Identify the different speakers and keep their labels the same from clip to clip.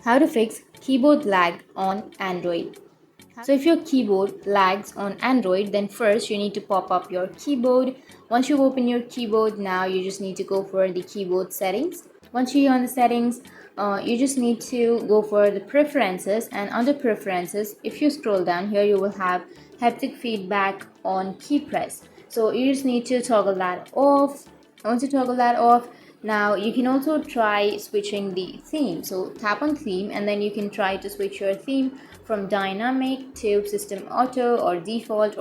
Speaker 1: How to fix keyboard lag on Android. So if your keyboard lags on Android, then first you need to pop up your keyboard. Once you open your keyboard, now you just need to go for the keyboard settings. Once you're on the settings, you just need to go for the preferences, and under preferences, if you scroll down here, you will have haptic feedback on key press. So you just need to toggle that off. Once you toggle that off, now you can also try switching the theme. So tap on theme and then you can try to switch your theme from dynamic to system auto or default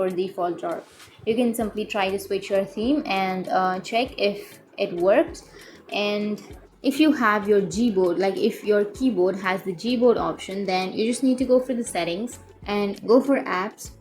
Speaker 1: dark. You can simply try to switch your theme and check if it works. And if you have your gboard, like if your keyboard has the gboard option, then you just need to go for the settings and go for apps,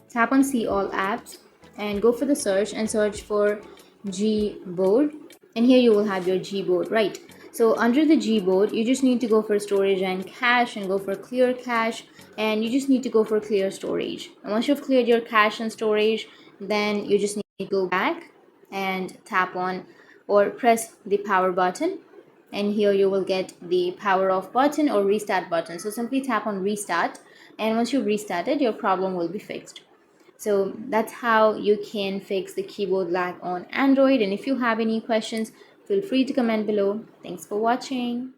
Speaker 1: tap on see all apps and go for the search and search for gboard, and here you will have your gboard, right? So under the gboard, you just need to go for storage and cache and go for clear cache, and you just need to go for clear storage. And once you've cleared your cache and storage, then you just need to go back and tap on or press the power button, and here you will get the power off button or restart button. So simply tap on restart, and once you've restarted, your problem will be fixed. So that's how you can fix the keyboard lag on Android. And if you have any questions, feel free to comment below. Thanks for watching.